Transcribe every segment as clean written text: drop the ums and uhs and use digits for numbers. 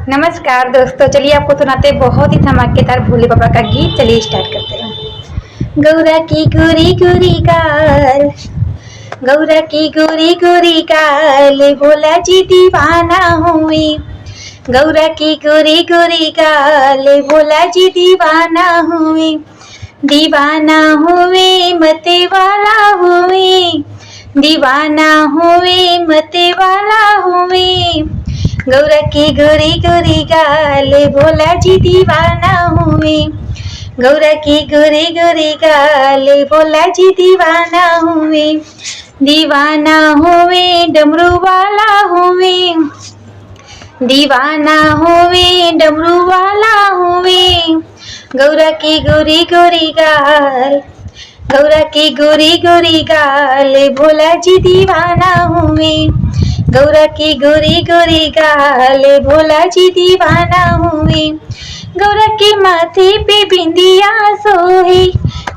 नमस्कार दोस्तों, चलिए आपको सुनाते हैं बहुत ही धमाकेदार भोले बाबा का गीत। चलिए स्टार्ट करते हैं। गौरा की गोरी गोरी गाल, गौरा की गोरी गोरी गाल, भोला जी दीवाना हुए। गौरा की गोरी गोरी गाल, भोला जी दीवाना हुए। दीवाना हुए मते वाला हुए, दीवाना हुए मते वाला हुए। गौरा की गोरी गोरी गाल, भोला जी दीवाना हुए। गौरा की गोरी गोरी गाल, भोला जी दीवाना हुए। दीवाना हुए डमरू वाला हुए, दीवाना हुए डमरू वाला हुए। गौरा की गोरी गोरी गाल, गौरा की गोरी गोरी गाल, भोला जी दीवाना हुए। गौरा की गोरी गोरी गाल, भोला जी दीवाना हुए। गौरा के माथे पे बिंदिया सोहे,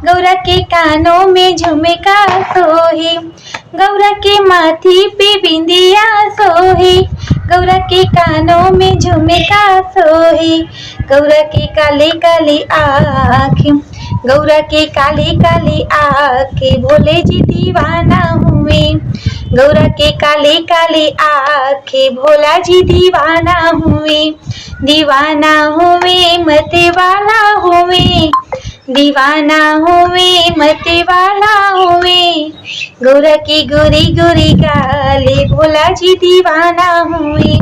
गौरा के कानों में झुमका सोहे। गौरा के माथे पे बिंदिया सोहे, गौरा के कानों में झुमका सोहे। गौरा के काले काले आँख, गौरा के काले काले आँख, भोले जी दीवाना हुए। गौरा के काले काले आँख, भोला जी दीवाना हुए। दीवाना हुए मते वाला हुए, दीवाना हुए मते वाला हुए। गौरा की गोरी गोरी गाल, भोला जी दीवाना हुए।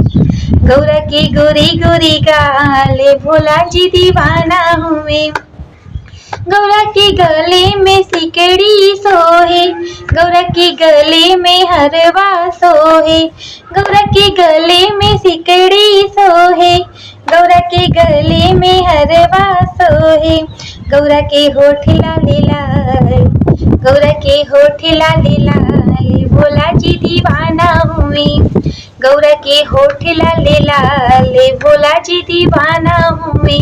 गौरा की गोरी गोरी गाल, भोला जी दीवाना हुए। गौरा के गले में सिकड़ी सोहे, गौरा के गले में हरवा सोहे। गौरा के गले में सिकड़ी सोहे, गौरा के गले में हरवा सोहे। गौरा के होठ लाले लाल, गौरा के होठ लाले लाल, भोला जी दीवाना हुए। गौरा के होठ लाले लाल, भोला जी दीवाना हुए।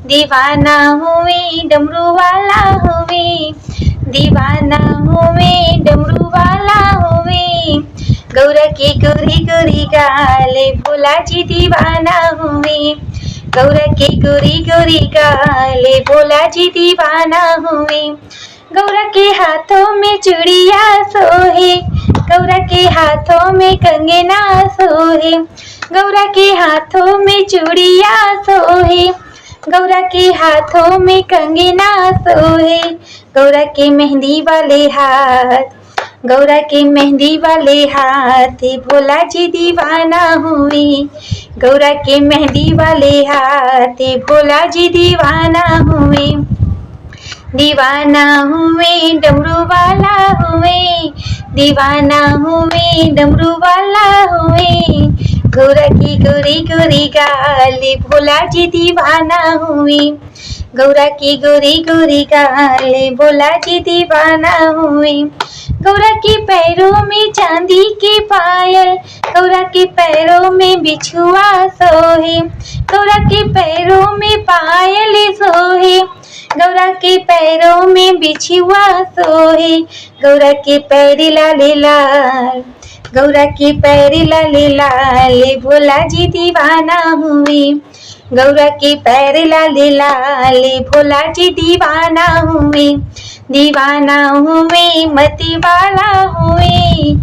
दीवाना हुए डमरू वाला हुए, दीवाना हुए डमरू वाला हुए। गौरा की गोरी गोरी गाल, भोला जी दीवाना हुए। गौरा की गोरी गोरी गाल, भोला जी दीवाना हुए। गौरा के हाथों में चूड़िया सोहे, गौरा के हाथों में कंगना सोहे। गौरा के हाथों में चूड़िया सोहे, गौरा के हाथों में कंगना सोहे। गौरा के मेहंदी वाले हाथ, गौरा के मेहंदी वाले हाथ, भोला जी दीवाना हुए। गौरा के मेहंदी वाले हाथ, भोला जी दीवाना हुए। दीवाना हुए डमरू वाला हुए, दीवाना हुए डमरू वाला हुए। गौरा की गोरी गोरी गाल, भोला जी दीवाना हुए। गौरा की गोरी गोरी गाल, भोला जी दीवाना हुए। गौरा के पैरों में चांदी के पायल, गौरा के पैरों में बिछुआ सोहे। गौरा के पैरों में पायल सोहे, गौरा के पैरों में बिछुआ सोहे। गौरा के पैर लाले लाल, गौरा के पैर लाले लाल, भोला जी दीवाना हुए। गौरा के पैर लाले लाल, भोला जी दीवाना हुए। दीवाना हुए मती वाला हुए,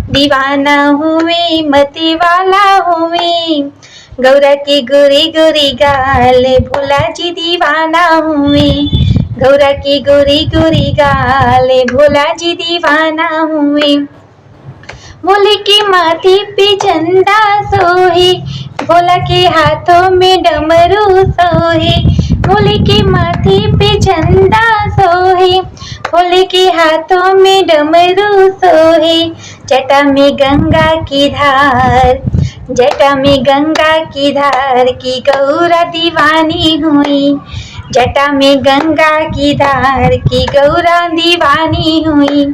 दीवाना हुए मती वाला हुए। गौरा की गोरी गोरी गाल, भोला जी दीवाना हुए। गौरा की गोरी गोरी गाल, भोला जी दीवाना हुए। भोले के माथे पे झंडा सोहे, भोला के हाथों में डमरू सोहे। भोले के माथे पे झंडा सोहे, भोले के हाथों में डमरू सोहे। जटा में गंगा की धार, जटा में गंगा की धार, की गौरा दीवानी हुई। जटा में गंगा की धार, की गौरा दीवानी हुई।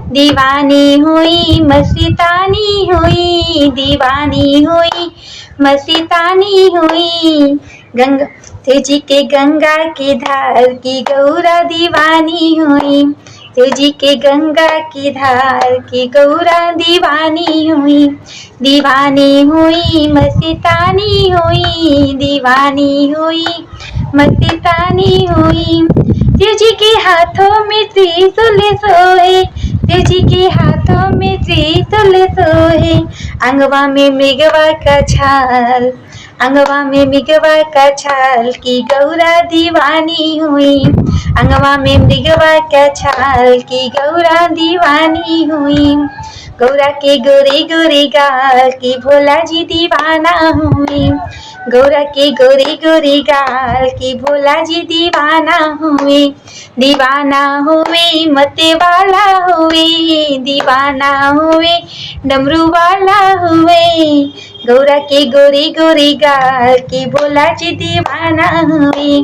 दीवानी हुई मस्तानी हुई, दीवानी हुई मस्तानी हुई। गंगा जी के गंगा की धार, की गौरा दीवानी हुई। शिव जी के गंगा की धार की गौरा दीवानी हुई, दीवानी हुई मस्तानी हुई, दीवानी हुई मस्तानी हुई। शिव जी के हाथों में त्रिशूल सोए, शिव जी के हाथों में त्रिशूल सोए, अंगवा में मृगवा का छाल, अंगवा में मृगवा का छाल की गौरा दीवानी हुई, अंगवा में मृगवा का छाल की गौरा दीवानी हुई। गौरा के गोरे गोरे गाल की भोला जी दीवाना हुई, गौरा के गोरे गोरे गाल की भोला जी दीवाना हुए, दीवाना हुए मते वाला हुए, दीवाना हुए डमरू वाला हुए। गौरा के गोरे गोरे गाल की भोला जी दीवाना हुए,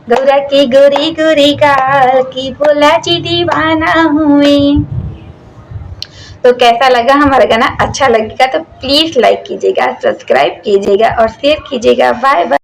गौरा के गोरे गोरे गाल की भोला जी दीवाना हुए। तो कैसा लगा हमारा गाना? अच्छा लगेगा तो प्लीज लाइक कीजिएगा, सब्सक्राइब कीजिएगा और शेयर कीजिएगा। Bye by.